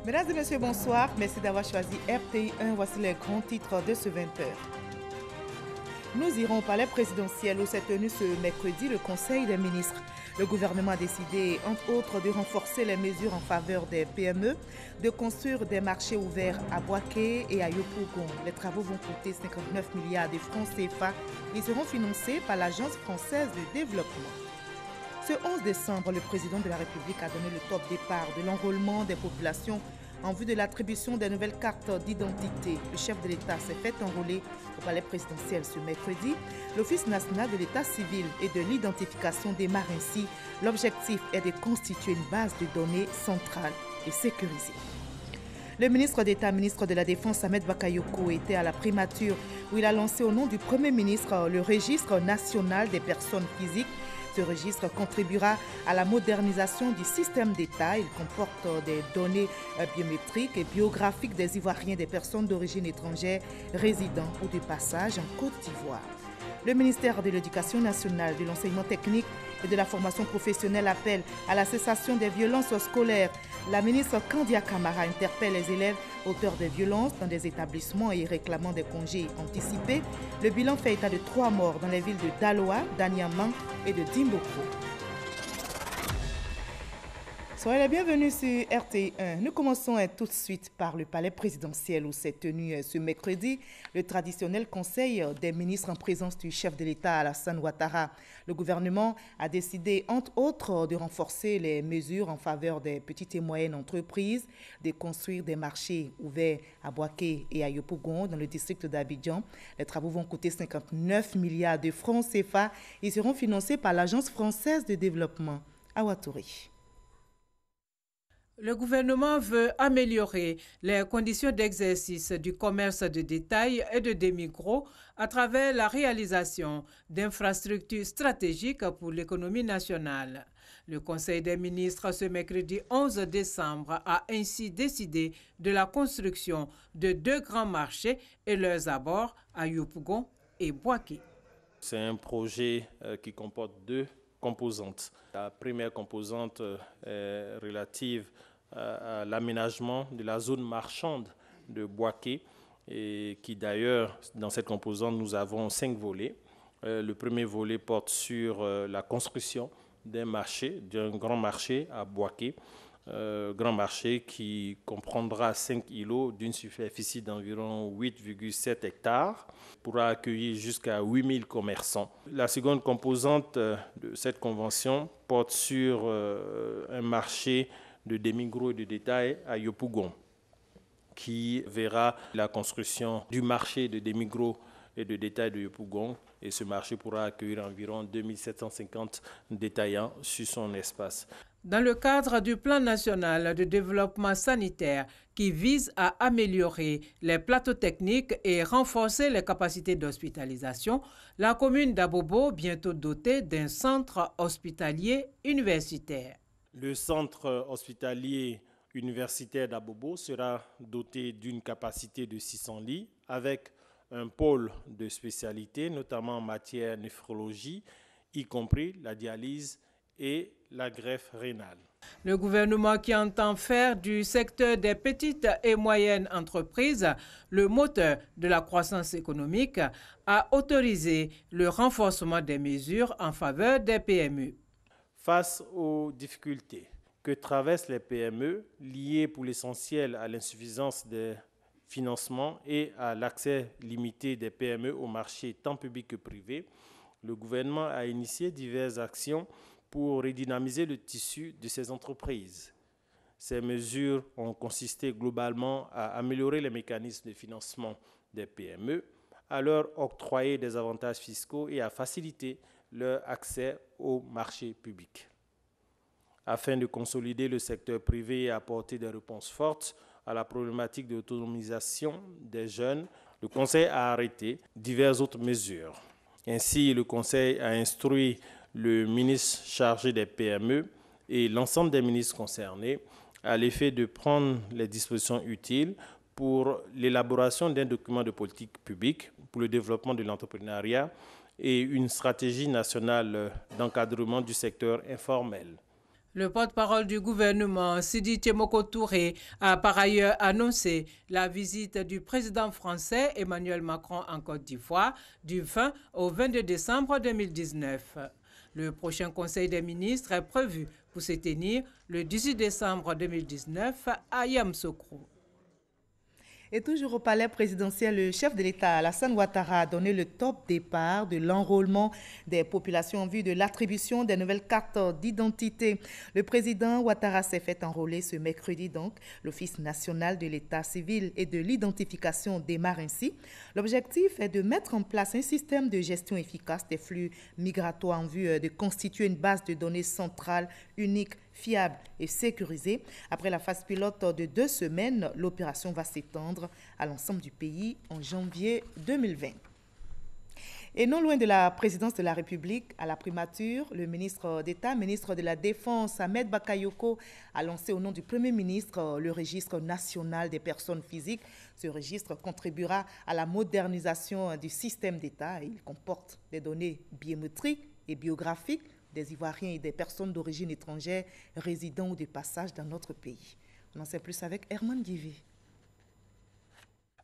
Mesdames et messieurs, bonsoir. Merci d'avoir choisi RTI1. Voici les grands titres de ce 20h. Nous irons au palais présidentiel où s'est tenu ce mercredi le Conseil des ministres. Le gouvernement a décidé, entre autres, de renforcer les mesures en faveur des PME, de construire des marchés ouverts à Boaké et à Yopougon. Les travaux vont coûter 59 milliards de francs CFA. Ils seront financés par l'Agence française de développement. Ce 11 décembre, le président de la République a donné le top départ de l'enrôlement des populations en vue de l'attribution des nouvelles cartes d'identité. Le chef de l'État s'est fait enrôler au palais présidentiel ce mercredi. L'Office national de l'État civil et de l'identification démarre ainsi. L'objectif est de constituer une base de données centrale et sécurisée. Le ministre d'État, ministre de la Défense, Ahmed Bakayoko, était à la primature où il a lancé au nom du Premier ministre le registre national des personnes physiques. Ce registre contribuera à la modernisation du système d'État. Il comporte des données biométriques et biographiques des Ivoiriens, des personnes d'origine étrangère résidant ou de passage en Côte d'Ivoire. Le ministère de l'Éducation nationale, de l'enseignement technique et de la formation professionnelle appelle à la cessation des violences scolaires. La ministre Kandia Kamara interpelle les élèves auteurs de violences dans des établissements et réclamant des congés anticipés. Le bilan fait état de 3 morts dans les villes de Daloa, d'Anyamang et de Dimboko. Soyez les bienvenus sur RTI1. Nous commençons tout de suite par le palais présidentiel où s'est tenu ce mercredi le traditionnel conseil des ministres en présence du chef de l'État Alassane Ouattara. Le gouvernement a décidé, entre autres, de renforcer les mesures en faveur des petites et moyennes entreprises, de construire des marchés ouverts à Boaké et à Yopougon dans le district d'Abidjan. Les travaux vont coûter 59 milliards de francs CFA. Ils seront financés par l'Agence française de développement à Ouattari. Le gouvernement veut améliorer les conditions d'exercice du commerce de détail et de demi-gros à travers la réalisation d'infrastructures stratégiques pour l'économie nationale. Le Conseil des ministres ce mercredi 11 décembre a ainsi décidé de la construction de 2 grands marchés et leurs abords à Yopougon et Boaké. C'est un projet qui comporte 2 composantes. La première composante est relative à l'aménagement de la zone marchande de Boaké, et qui d'ailleurs, dans cette composante, nous avons 5 volets. Le premier volet porte sur la construction d'un grand marché à Boaké, grand marché qui comprendra 5 îlots d'une superficie d'environ 8,7 hectares, pourra accueillir jusqu'à 8000 commerçants. La seconde composante de cette convention porte sur un marché de demi-gros et de détail à Yopougon, qui verra la construction du marché de demi-gros et de détail de Yopougon, et ce marché pourra accueillir environ 2750 détaillants sur son espace. Dans le cadre du plan national de développement sanitaire qui vise à améliorer les plateaux techniques et renforcer les capacités d'hospitalisation, la commune d'Abobo, bientôt dotée d'un centre hospitalier universitaire. Le centre hospitalier universitaire d'Abobo sera doté d'une capacité de 600 lits avec un pôle de spécialité, notamment en matière de néphrologie, y compris la dialyse et la greffe rénale. Le gouvernement qui entend faire du secteur des petites et moyennes entreprises le moteur de la croissance économique a autorisé le renforcement des mesures en faveur des PME. Face aux difficultés que traversent les PME, liées pour l'essentiel à l'insuffisance des financements et à l'accès limité des PME au marché tant public que privé, le gouvernement a initié diverses actions pour redynamiser le tissu de ces entreprises. Ces mesures ont consisté globalement à améliorer les mécanismes de financement des PME, à leur octroyer des avantages fiscaux et à faciliter leur accès au marché public. Afin de consolider le secteur privé et apporter des réponses fortes à la problématique de l'autonomisation des jeunes, le Conseil a arrêté diverses autres mesures. Ainsi, le Conseil a instruit le ministre chargé des PME et l'ensemble des ministres concernés à l'effet de prendre les dispositions utiles pour l'élaboration d'un document de politique publique pour le développement de l'entrepreneuriat et une stratégie nationale d'encadrement du secteur informel. Le porte-parole du gouvernement, Sidi Tchemoko Touré, a par ailleurs annoncé la visite du président français Emmanuel Macron en Côte d'Ivoire du 20 au 22 décembre 2019. Le prochain Conseil des ministres est prévu pour se tenir le 18 décembre 2019 à Yamoussoukro. Et toujours au palais présidentiel, le chef de l'État, Alassane Ouattara, a donné le top départ de l'enrôlement des populations en vue de l'attribution des nouvelles cartes d'identité. Le président Ouattara s'est fait enrôler ce mercredi donc. L'Office national de l'État civil et de l'identification démarre ainsi. L'objectif est de mettre en place un système de gestion efficace des flux migratoires en vue de constituer une base de données centrale, unique, fiable et sécurisée. Après la phase pilote de 2 semaines, l'opération va s'étendre à l'ensemble du pays en janvier 2020. Et non loin de la présidence de la République, à la primature, le ministre d'État, ministre de la Défense, Ahmed Bakayoko, a lancé au nom du Premier ministre le registre national des personnes physiques. Ce registre contribuera à la modernisation du système d'État. Il comporte des données biométriques et biographiques des Ivoiriens et des personnes d'origine étrangère résidant ou de passage dans notre pays. On en sait plus avec Herman Guivi.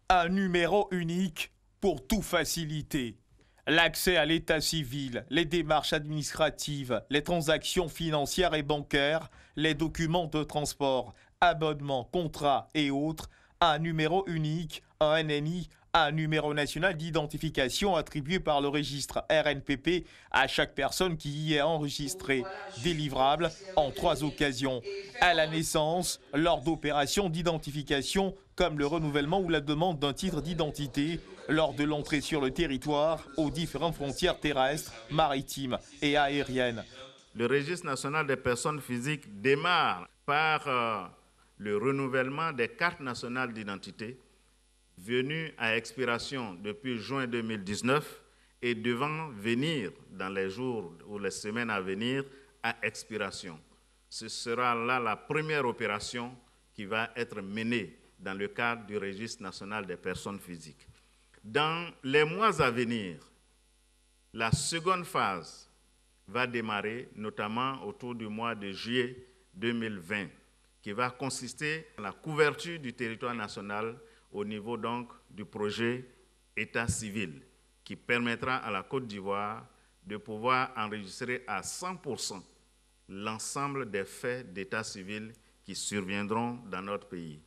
Un numéro unique pour tout faciliter. L'accès à l'état civil, les démarches administratives, les transactions financières et bancaires, les documents de transport, abonnements, contrats et autres. Un numéro unique, un NNI, un numéro national d'identification attribué par le registre RNPP à chaque personne qui y est enregistrée, délivrable en 3 occasions: à la naissance, lors d'opérations d'identification comme le renouvellement ou la demande d'un titre d'identité, lors de l'entrée sur le territoire, aux différentes frontières terrestres, maritimes et aériennes. Le registre national des personnes physiques démarre par le renouvellement des cartes nationales d'identité venu à expiration depuis juin 2019 et devant venir dans les jours ou les semaines à venir à expiration. Ce sera là la première opération qui va être menée dans le cadre du registre national des personnes physiques. Dans les mois à venir, la seconde phase va démarrer, notamment autour du mois de juillet 2020, qui va consister à la couverture du territoire national au niveau donc du projet État civil, qui permettra à la Côte d'Ivoire de pouvoir enregistrer à 100% l'ensemble des faits d'état civil qui surviendront dans notre pays.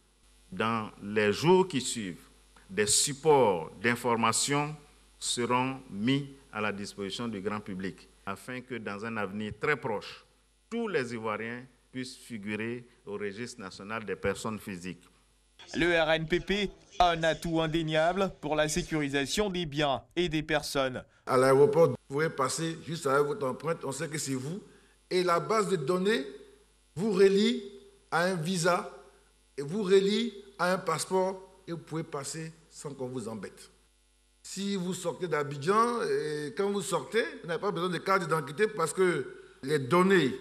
Dans les jours qui suivent, des supports d'information seront mis à la disposition du grand public, afin que dans un avenir très proche, tous les Ivoiriens puissent figurer au registre national des personnes physiques. Le RNPP, un atout indéniable pour la sécurisation des biens et des personnes. À l'aéroport, vous pouvez passer juste avec votre empreinte, on sait que c'est vous. Et la base de données vous relie à un visa et vous relie à un passeport et vous pouvez passer sans qu'on vous embête. Si vous sortez d'Abidjan, et quand vous sortez, vous n'avez pas besoin de carte d'identité parce que les données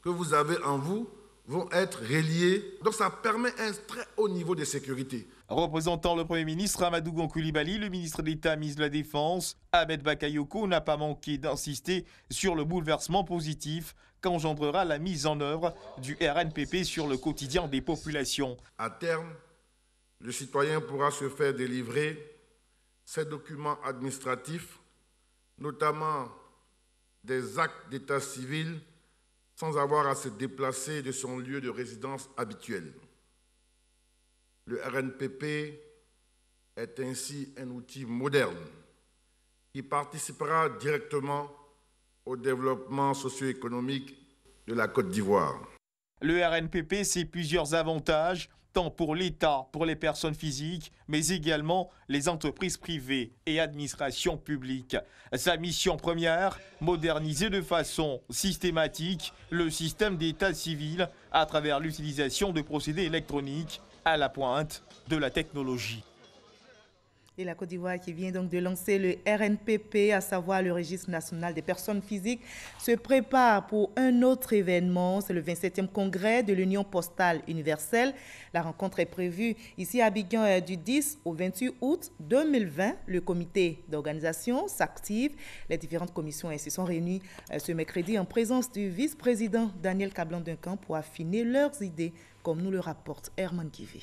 que vous avez en vous vont être reliés. Donc ça permet un très haut niveau de sécurité. Représentant le Premier ministre Amadou Gon Coulibaly, le ministre d'État, ministre de la Défense, Ahmed Bakayoko, n'a pas manqué d'insister sur le bouleversement positif qu'engendrera la mise en œuvre du RNPP sur le quotidien des populations. À terme, le citoyen pourra se faire délivrer ses documents administratifs, notamment des actes d'état civil, sans avoir à se déplacer de son lieu de résidence habituel. Le RNPP est ainsi un outil moderne qui participera directement au développement socio-économique de la Côte d'Ivoire. Le RNPP, c'est plusieurs avantages, tant pour l'État, pour les personnes physiques, mais également les entreprises privées et administrations publiques. Sa mission première, moderniser de façon systématique le système d'état civil à travers l'utilisation de procédés électroniques à la pointe de la technologie. Et la Côte d'Ivoire qui vient donc de lancer le RNPP, à savoir le Registre national des personnes physiques, se prépare pour un autre événement. C'est le 27e congrès de l'Union postale universelle. La rencontre est prévue ici à Abidjan du 10 au 28 août 2020. Le comité d'organisation s'active. Les différentes commissions se sont réunies ce mercredi en présence du vice-président Daniel Kablan-Duncan pour affiner leurs idées, comme nous le rapporte Herman Kivé.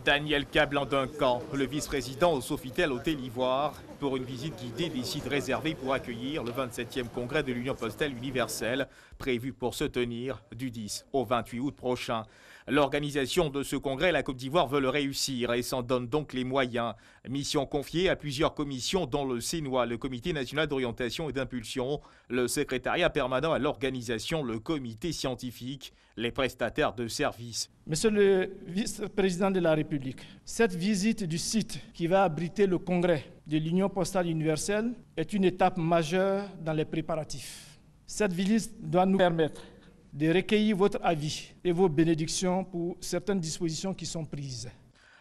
Daniel Kablan-Duncan, le vice-président au Sofitel Hôtel Ivoire, pour une visite guidée des sites réservés pour accueillir le 27e congrès de l'Union postale universelle, prévu pour se tenir du 10 au 28 août prochain. L'organisation de ce congrès, la Côte d'Ivoire veut le réussir et s'en donne donc les moyens. Mission confiée à plusieurs commissions dont le CNOA, le Comité national d'orientation et d'impulsion, le secrétariat permanent à l'organisation, le comité scientifique, les prestataires de services. Monsieur le vice-président de la République, cette visite du site qui va abriter le congrès de l'Union postale universelle est une étape majeure dans les préparatifs. Cette visite doit nous permettre de recueillir votre avis et vos bénédictions pour certaines dispositions qui sont prises.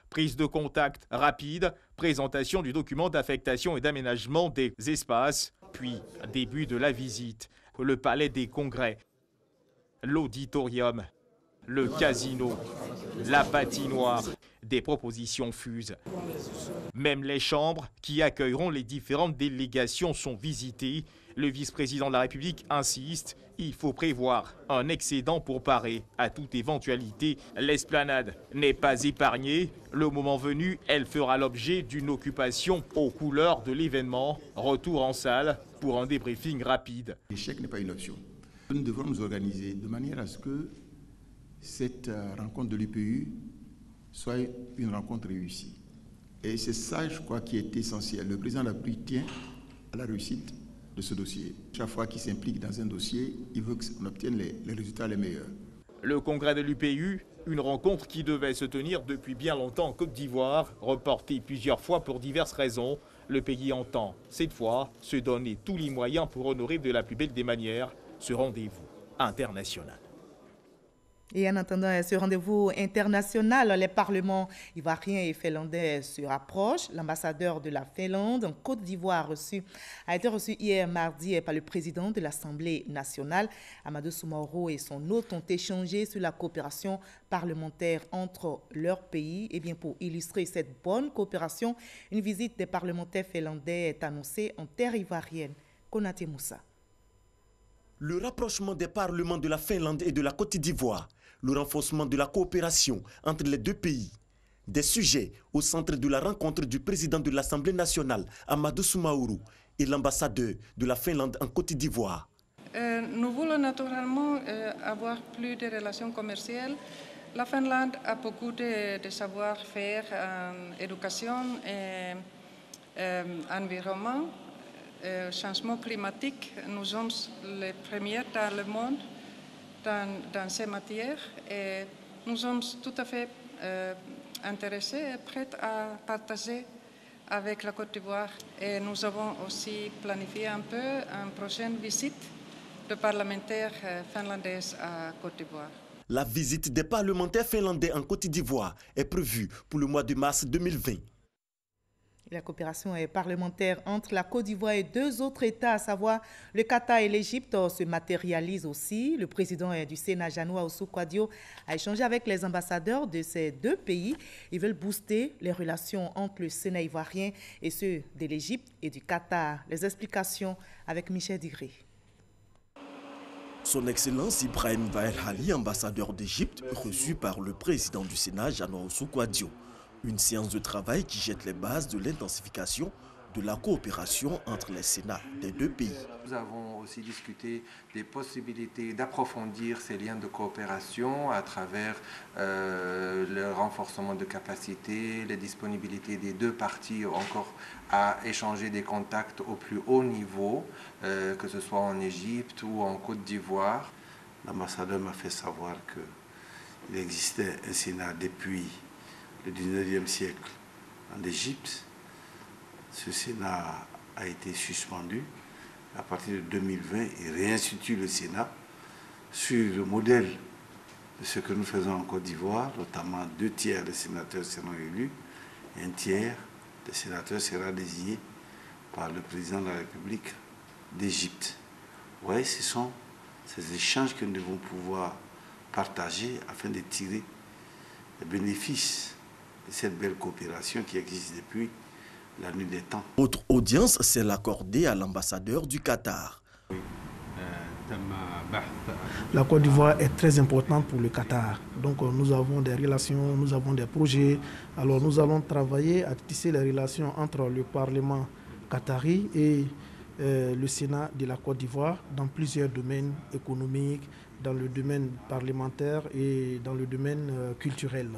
Prise de contact rapide, présentation du document d'affectation et d'aménagement des espaces, puis début de la visite, le palais des congrès, l'auditorium, le casino, la patinoire. Des propositions fusent. Même les chambres qui accueilleront les différentes délégations sont visitées. Le vice-président de la République insiste, il faut prévoir un excédent pour parer à toute éventualité. L'esplanade n'est pas épargnée. Le moment venu, elle fera l'objet d'une occupation aux couleurs de l'événement. Retour en salle pour un débriefing rapide. L'échec n'est pas une option. Nous devrons nous organiser de manière à ce que cette rencontre de l'UPU soit une rencontre réussie. Et c'est ça, je crois, qui est essentiel. Le président de la République tient à la réussite de ce dossier. Chaque fois qu'il s'implique dans un dossier, il veut qu'on obtienne les résultats les meilleurs. Le congrès de l'UPU, une rencontre qui devait se tenir depuis bien longtemps en Côte d'Ivoire, reportée plusieurs fois pour diverses raisons. Le pays entend, cette fois, se donner tous les moyens pour honorer de la plus belle des manières ce rendez-vous international. Et en attendant ce rendez-vous international, les parlements ivoiriens et finlandais se rapprochent. L'ambassadeur de la Finlande en Côte d'Ivoire a été reçu hier mardi par le président de l'Assemblée nationale. Amadou Soumaoro et son hôte ont échangé sur la coopération parlementaire entre leurs pays. Et bien pour illustrer cette bonne coopération, une visite des parlementaires finlandais est annoncée en terre ivoirienne. Konaté Moussa. Le rapprochement des parlements de la Finlande et de la Côte d'Ivoire, le renforcement de la coopération entre les deux pays, des sujets au centre de la rencontre du président de l'Assemblée nationale, Amadou Soumaoro, et l'ambassadeur de la Finlande en Côte d'Ivoire. Nous voulons naturellement avoir plus de relations commerciales. La Finlande a beaucoup de savoir-faire en éducation et environnement. Changement climatique, nous sommes les premiers dans le monde dans ces matières et nous sommes tout à fait intéressés et prêts à partager avec la Côte d'Ivoire. Et nous avons aussi planifié un peu une prochaine visite de parlementaires finlandais à Côte d'Ivoire. La visite des parlementaires finlandais en Côte d'Ivoire est prévue pour le mois de mars 2020. La coopération parlementaire entre la Côte d'Ivoire et deux autres États, à savoir le Qatar et l'Égypte, se matérialise aussi. Le président du Sénat, Janoua Oussou-Kouadio, a échangé avec les ambassadeurs de ces deux pays. Ils veulent booster les relations entre le Sénat ivoirien et ceux de l'Égypte et du Qatar. Les explications avec Michel Digré. Son Excellence Ibrahim Bael Ali, ambassadeur d'Égypte, reçu par le président du Sénat, Janoua Oussou-Kouadio. Une séance de travail qui jette les bases de l'intensification de la coopération entre les Sénats des deux pays. Nous avons aussi discuté des possibilités d'approfondir ces liens de coopération à travers le renforcement de capacités, les disponibilités des deux parties encore à échanger des contacts au plus haut niveau, que ce soit en Égypte ou en Côte d'Ivoire. L'ambassadeur m'a fait savoir qu'il existait un Sénat depuis le 19e siècle en Égypte. Ce Sénat a été suspendu. À partir de 2020, il réinstitue le Sénat sur le modèle de ce que nous faisons en Côte d'Ivoire, notamment 2 tiers des sénateurs seront élus un tiers des sénateurs sera désigné par le président de la République d'Égypte. Vous voyez, ce sont ces échanges que nous devons pouvoir partager afin de tirer les bénéfices de cette belle coopération qui existe depuis la nuit des temps. Autre audience, c'est accordée à l'ambassadeur du Qatar. La Côte d'Ivoire est très importante pour le Qatar. Donc nous avons des relations, nous avons des projets. Alors nous allons travailler à tisser les relations entre le Parlement qatari et le Sénat de la Côte d'Ivoire dans plusieurs domaines économiques, dans le domaine parlementaire et dans le domaine culturel.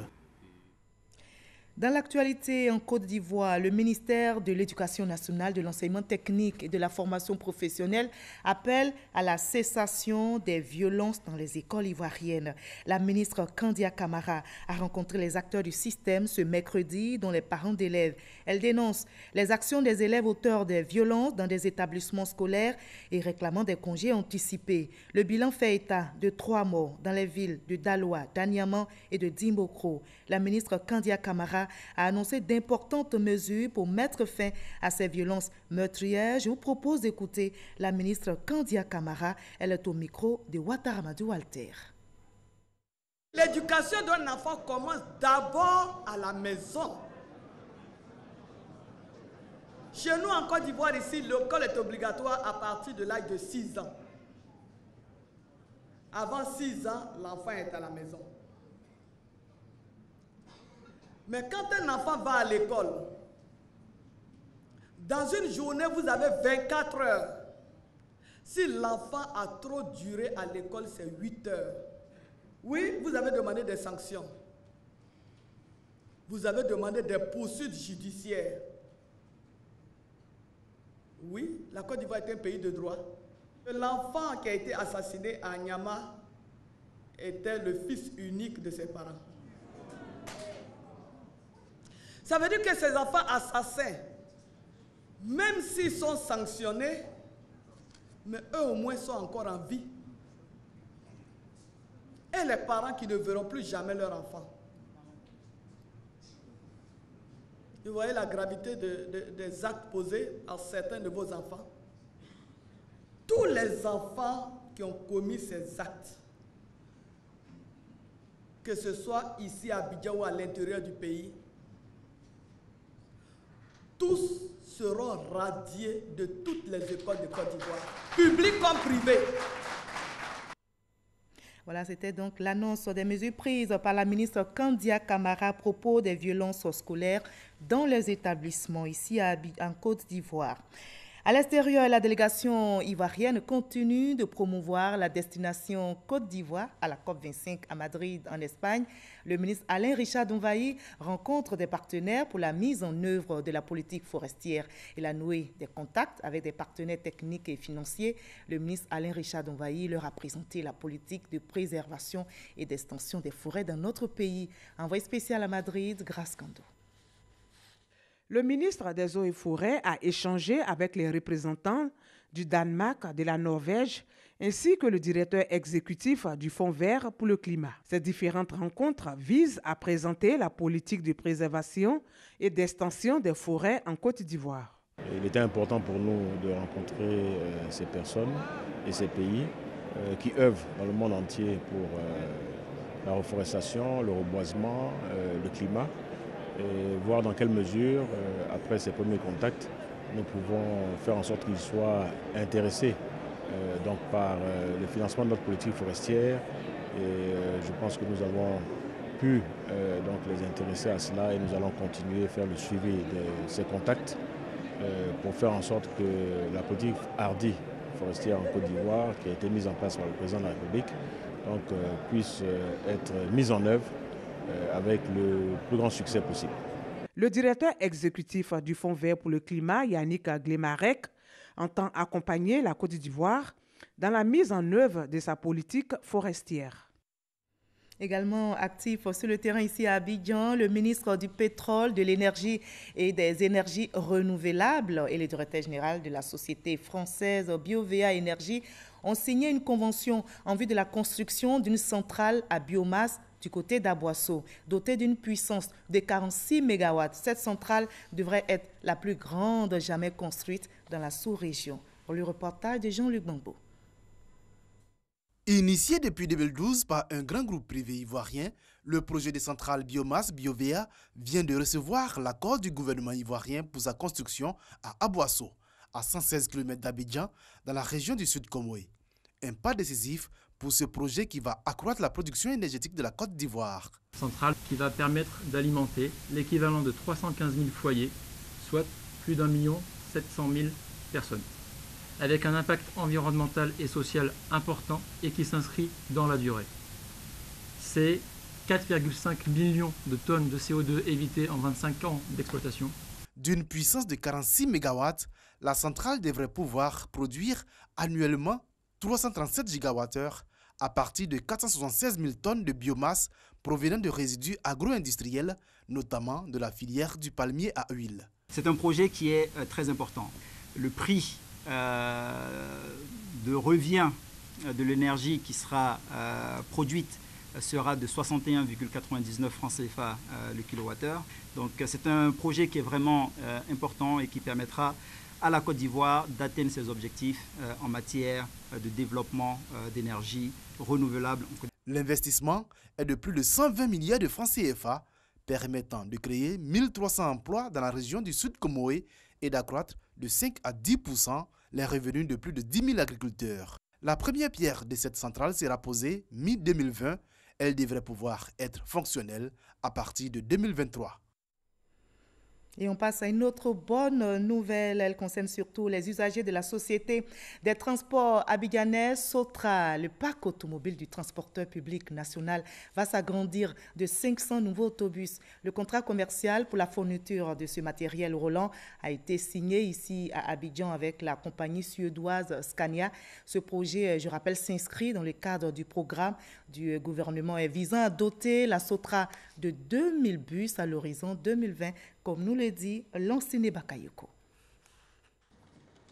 Dans l'actualité en Côte d'Ivoire, le ministère de l'Éducation nationale, de l'enseignement technique et de la formation professionnelle appelle à la cessation des violences dans les écoles ivoiriennes. La ministre Kandia Camara a rencontré les acteurs du système ce mercredi, dont les parents d'élèves. Elle dénonce les actions des élèves auteurs des violences dans des établissements scolaires et réclamant des congés anticipés. Le bilan fait état de 3 morts dans les villes de Daloa, d'Aniaman et de Dimbokro. La ministre Kandia Camara a annoncé d'importantes mesures pour mettre fin à ces violences meurtrières. Je vous propose d'écouter la ministre Kandia Camara. Elle est au micro de Ouattara Walter. L'éducation d'un enfant commence d'abord à la maison. Chez nous en Côte d'Ivoire, ici, l'école est obligatoire à partir de l'âge de 6 ans. Avant 6 ans, l'enfant est à la maison. Mais quand un enfant va à l'école, dans une journée, vous avez 24 heures. Si l'enfant a trop duré à l'école, c'est 8 heures. Oui, vous avez demandé des sanctions. Vous avez demandé des poursuites judiciaires. Oui, la Côte d'Ivoire est un pays de droit. L'enfant qui a été assassiné à Niama était le fils unique de ses parents. Ça veut dire que ces enfants assassins, même s'ils sont sanctionnés, mais eux au moins sont encore en vie. Et les parents qui ne verront plus jamais leur enfant. Vous voyez la gravité des actes posés à certains de vos enfants. Tous les enfants qui ont commis ces actes, que ce soit ici à Abidjan ou à l'intérieur du pays, tous seront radiés de toutes les écoles de Côte d'Ivoire, publiques comme privées. Voilà, c'était donc l'annonce des mesures prises par la ministre Kandia Camara à propos des violences scolaires dans les établissements ici en Côte d'Ivoire. À l'extérieur, la délégation ivoirienne continue de promouvoir la destination Côte d'Ivoire à la COP25 à Madrid, en Espagne. Le ministre Alain Richard Donvaï rencontre des partenaires pour la mise en œuvre de la politique forestière. Il a noué des contacts avec des partenaires techniques et financiers. Le ministre Alain Richard Donvaï leur a présenté la politique de préservation et d'extension des forêts dans notre pays. Envoyé spécial à Madrid, Grace Kando. Le ministre des Eaux et Forêts a échangé avec les représentants du Danemark, de la Norvège, ainsi que le directeur exécutif du Fonds vert pour le climat. Ces différentes rencontres visent à présenter la politique de préservation et d'extension des forêts en Côte d'Ivoire. Il était important pour nous de rencontrer ces personnes et ces pays qui œuvrent dans le monde entier pour la reforestation, le reboisement, le climat. Et voir dans quelle mesure, après ces premiers contacts, nous pouvons faire en sorte qu'ils soient intéressés donc par le financement de notre politique forestière. Et je pense que nous avons pu donc les intéresser à cela et nous allons continuer à faire le suivi de ces contacts pour faire en sorte que la politique hardie forestière en Côte d'Ivoire, qui a été mise en place par le président de la République, donc, puisse être mise en œuvre avec le plus grand succès possible. Le directeur exécutif du Fonds vert pour le climat, Yannick Glemarek, entend accompagner la Côte d'Ivoire dans la mise en œuvre de sa politique forestière. Également actif sur le terrain ici à Abidjan, le ministre du Pétrole, de l'Énergie et des Énergies renouvelables et le directeur général de la société française BioVA Énergie ont signé une convention en vue de la construction d'une centrale à biomasse Du côté d'Aboisseau, dotée d'une puissance de 46 MW, cette centrale devrait être la plus grande jamais construite dans la sous-région. Pour le reportage de Jean-Luc Bambo. Initié depuis 2012 par un grand groupe privé ivoirien, le projet de centrale biomasse Biovea vient de recevoir l'accord du gouvernement ivoirien pour sa construction à Aboisseau, à 116 km d'Abidjan, dans la région du Sud Comoé. Un pas décisif pour ce projet qui va accroître la production énergétique de la Côte d'Ivoire. Centrale qui va permettre d'alimenter l'équivalent de 315 000 foyers, soit plus d'1 700 000 personnes, avec un impact environnemental et social important et qui s'inscrit dans la durée. C'est 4,5 millions de tonnes de CO2 évitées en 25 ans d'exploitation. D'une puissance de 46 MW, la centrale devrait pouvoir produire annuellement 337 GWh à partir de 476 000 tonnes de biomasse provenant de résidus agro-industriels, notamment de la filière du palmier à huile. C'est un projet qui est très important. Le prix de revient de l'énergie qui sera produite sera de 61,99 francs CFA le kilowattheure. Donc c'est un projet qui est vraiment important et qui permettra à la Côte d'Ivoire d'atteindre ses objectifs en matière de développement d'énergie renouvelable. L'investissement est de plus de 120 milliards de francs CFA, permettant de créer 1300 emplois dans la région du Sud Comoé et d'accroître de 5 à 10% les revenus de plus de 10 000 agriculteurs. La première pierre de cette centrale sera posée mi-2020. Elle devrait pouvoir être fonctionnelle à partir de 2023. Et on passe à une autre bonne nouvelle. Elle concerne surtout les usagers de la Société des transports abidjanais Sotra. Le parc automobile du transporteur public national va s'agrandir de 500 nouveaux autobus. Le contrat commercial pour la fourniture de ce matériel roulant a été signé ici à Abidjan avec la compagnie suédoise Scania. Ce projet, je rappelle, s'inscrit dans le cadre du programme du gouvernement visant à doter la Sotra de 2000 bus à l'horizon 2020, comme nous le dit Lansine Bakayoko.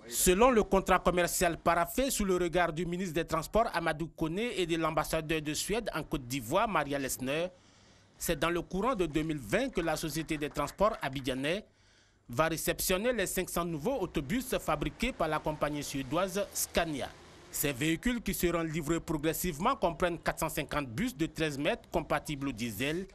Selon le contrat commercial paraphé sous le regard du ministre des Transports Amadou Koné et de l'ambassadeur de Suède en Côte d'Ivoire Maria Lessner, c'est dans le courant de 2020 que la Société des transports abidjanais va réceptionner les 500 nouveaux autobus fabriqués par la compagnie suédoise Scania. Ces véhicules qui seront livrés progressivement comprennent 450 bus de 13 mètres compatibles au diesel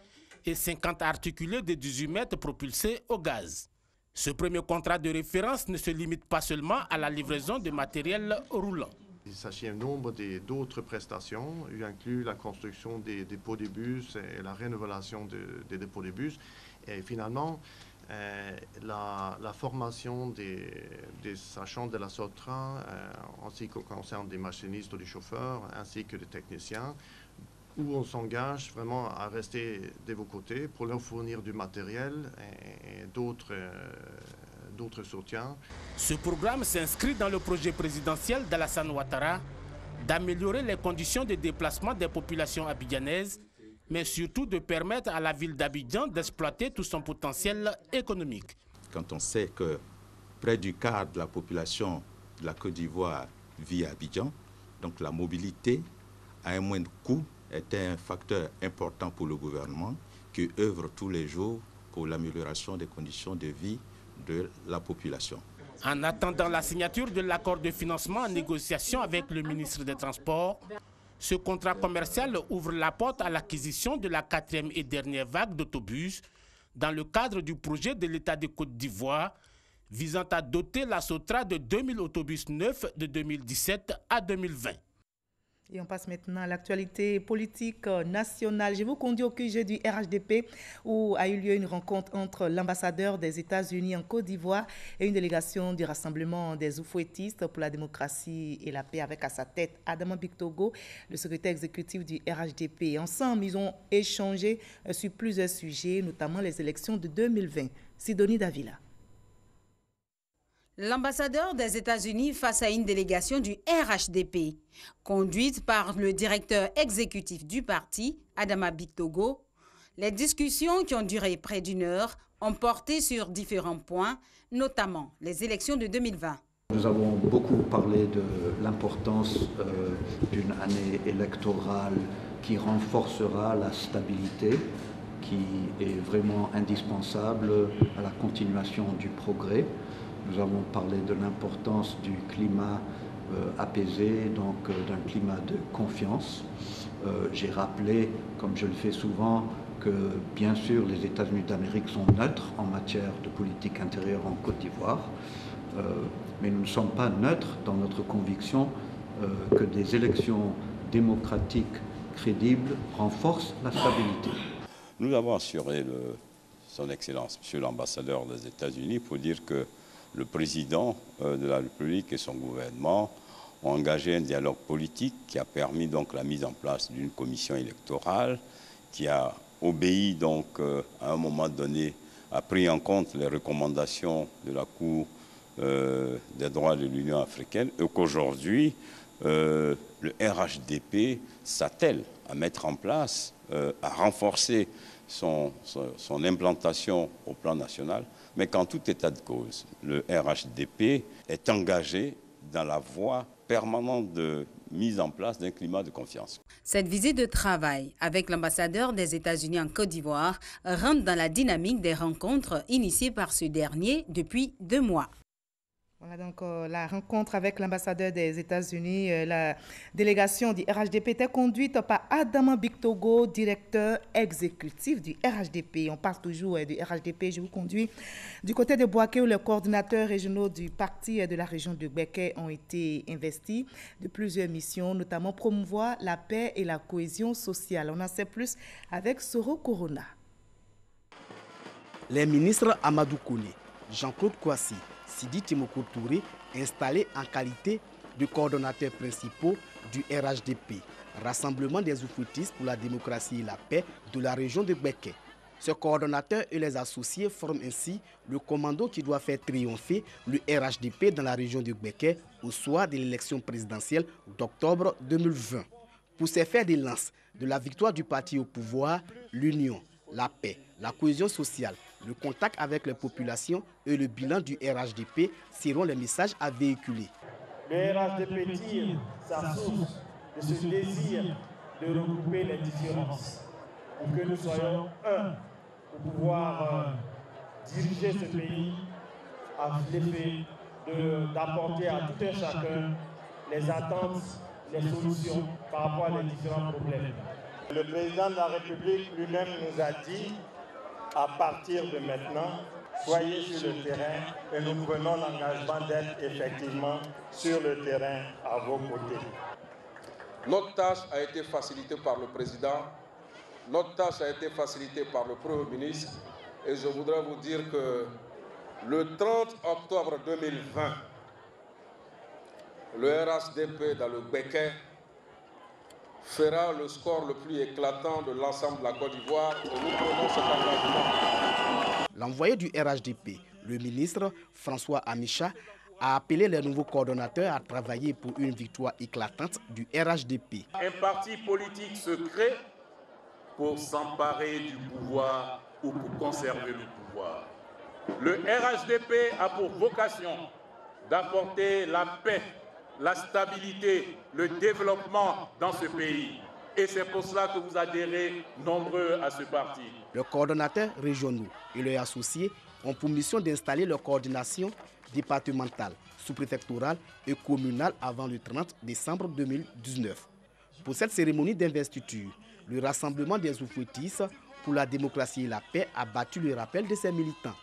et 50 articulés de 18 mètres propulsés au gaz. Ce premier contrat de référence ne se limite pas seulement à la livraison de matériel roulant. Il s'agit d'un nombre d'autres prestations, il inclut la construction des dépôts de bus et la rénovation des dépôts de bus. Et finalement, la formation des agents de la Sotra, ainsi que concerne des machinistes ou des chauffeurs, ainsi que des techniciens, où on s'engage vraiment à rester de vos côtés pour leur fournir du matériel et d'autres soutiens. Ce programme s'inscrit dans le projet présidentiel d'Alassane Ouattara d'améliorer les conditions de déplacement des populations abidjanaises, mais surtout de permettre à la ville d'Abidjan d'exploiter tout son potentiel économique. Quand on sait que près du quart de la population de la Côte d'Ivoire vit à Abidjan, donc la mobilité à un moindre coût était un facteur important pour le gouvernement qui œuvre tous les jours pour l'amélioration des conditions de vie de la population. En attendant la signature de l'accord de financement en négociation avec le ministre des Transports, ce contrat commercial ouvre la porte à l'acquisition de la 4e et dernière vague d'autobus dans le cadre du projet de l'État de Côte d'Ivoire visant à doter la Sotra de 2000 autobus neufs de 2017 à 2020. Et on passe maintenant à l'actualité politique nationale. Je vous conduis au QG du RHDP où a eu lieu une rencontre entre l'ambassadeur des États-Unis en Côte d'Ivoire et une délégation du Rassemblement des Oufouettistes pour la démocratie et la paix avec à sa tête Adama Bictogo, le secrétaire exécutif du RHDP. Ensemble, ils ont échangé sur plusieurs sujets, notamment les élections de 2020. Sidonie Davila. L'ambassadeur des États-Unis face à une délégation du RHDP, conduite par le directeur exécutif du parti, Adama Bictogo. Les discussions qui ont duré près d'1 heure ont porté sur différents points, notamment les élections de 2020. Nous avons beaucoup parlé de l'importance d'une année électorale qui renforcera la stabilité, qui est vraiment indispensable à la continuation du progrès. Nous avons parlé de l'importance du climat apaisé, donc d'un climat de confiance. J'ai rappelé, comme je le fais souvent, que bien sûr les États-Unis d'Amérique sont neutres en matière de politique intérieure en Côte d'Ivoire, mais nous ne sommes pas neutres dans notre conviction que des élections démocratiques crédibles renforcent la stabilité. Nous avons assuré son Excellence, Monsieur l'ambassadeur des États-Unis, pour dire que le président de la République et son gouvernement ont engagé un dialogue politique qui a permis donc la mise en place d'une commission électorale qui a obéi donc à un moment donné, a pris en compte les recommandations de la Cour des droits de l'Union africaine et qu'aujourd'hui, le RHDP s'attelle à mettre en place, à renforcer son implantation au plan national, mais qu'en tout état de cause, le RHDP est engagé dans la voie permanente de mise en place d'un climat de confiance. Cette visite de travail avec l'ambassadeur des États-Unis en Côte d'Ivoire rentre dans la dynamique des rencontres initiées par ce dernier depuis 2 mois. Voilà donc la rencontre avec l'ambassadeur des États-Unis, la délégation du RHDP était conduite par Adama Bictogo, directeur exécutif du RHDP. On parle toujours du RHDP. Je vous conduis du côté de Bouaké où les coordinateurs régionaux du parti de la région de Béké ont été investis de plusieurs missions, notamment promouvoir la paix et la cohésion sociale. On en sait plus avec Soro Corona. Les ministres Amadou Kone, Jean-Claude Kouassi, Sidi Timoko Touré, installés en qualité de coordonnateurs principaux du RHDP, Rassemblement des oufoutistes pour la démocratie et la paix de la région de Béké. Ce coordonnateur et les associés forment ainsi le commando qui doit faire triompher le RHDP dans la région de Béké au soir de l'élection présidentielle d'octobre 2020. Pour ces fers de lance de la victoire du parti au pouvoir, l'union, la paix, la cohésion sociale, le contact avec les populations et le bilan du RHDP seront les messages à véhiculer. Le RHDP tire sa source de ce désir de regrouper les différences pour que nous soyons un pour pouvoir diriger ce pays à l'effet d'apporter à tout un chacun les attentes, les solutions par rapport à les différents problèmes. Le président de la République lui-même nous a dit, à partir de maintenant, soyez sur le terrain et nous prenons l'engagement d'être effectivement sur le terrain à vos côtés. Notre tâche a été facilitée par le président, notre tâche a été facilitée par le Premier ministre et je voudrais vous dire que le 30 octobre 2020, le RHDP dans le Béké fera le score le plus éclatant de l'ensemble de la Côte d'Ivoire et nous prenons cet engagement. L'envoyé du RHDP, le ministre François Amicha, a appelé les nouveaux coordonnateurs à travailler pour une victoire éclatante du RHDP. Un parti politique se crée pour s'emparer du pouvoir ou pour conserver le pouvoir. Le RHDP a pour vocation d'apporter la paix, la stabilité, le développement dans ce pays. Et c'est pour cela que vous adhérez nombreux à ce parti. Les coordonnateurs régionaux et leurs associés ont pour mission d'installer leur coordination départementale, sous-préfectorale et communale avant le 30 décembre 2019. Pour cette cérémonie d'investiture, le Rassemblement des oufoutistes pour la démocratie et la paix a battu le rappel de ses militants.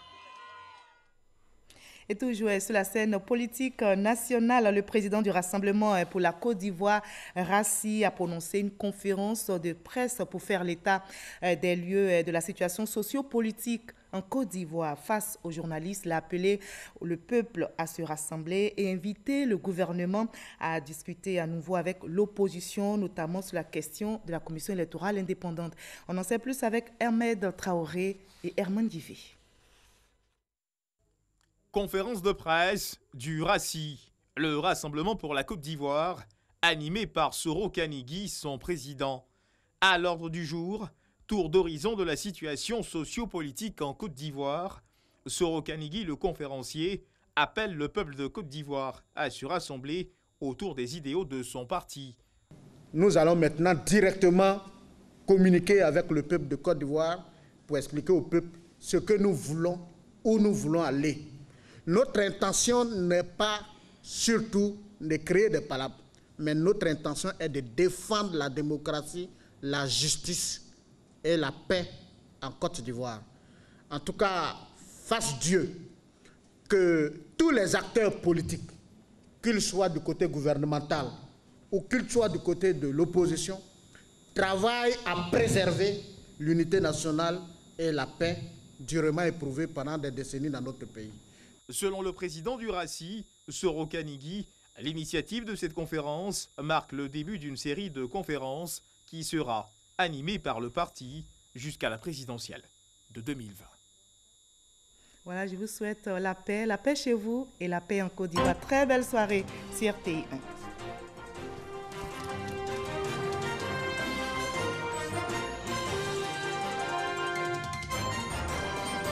Et toujours sur la scène politique nationale, le président du Rassemblement pour la Côte d'Ivoire, Rassi, a prononcé une conférence de presse pour faire l'état des lieux de la situation socio-politique en Côte d'Ivoire. Face aux journalistes, il a appelé le peuple à se rassembler et invité le gouvernement à discuter à nouveau avec l'opposition, notamment sur la question de la commission électorale indépendante. On en sait plus avec Ahmed Traoré et Herman Divé. Conférence de presse du RACI, le Rassemblement pour la Côte d'Ivoire, animé par Soro Kanigui, son président. À l'ordre du jour, tour d'horizon de la situation socio-politique en Côte d'Ivoire. Soro Kanigui, le conférencier, appelle le peuple de Côte d'Ivoire à se rassembler autour des idéaux de son parti. Nous allons maintenant directement communiquer avec le peuple de Côte d'Ivoire pour expliquer au peuple ce que nous voulons, où nous voulons aller. Notre intention n'est pas surtout de créer des palabres, mais notre intention est de défendre la démocratie, la justice et la paix en Côte d'Ivoire. En tout cas, fasse Dieu que tous les acteurs politiques, qu'ils soient du côté gouvernemental ou qu'ils soient du côté de l'opposition, travaillent à préserver l'unité nationale et la paix durement éprouvée pendant des décennies dans notre pays. Selon le président du RACI, Soro Kanigui, l'initiative de cette conférence marque le début d'une série de conférences qui sera animée par le parti jusqu'à la présidentielle de 2020. Voilà, je vous souhaite la paix chez vous et la paix en Côte d'Ivoire. Très belle soirée sur RTI1.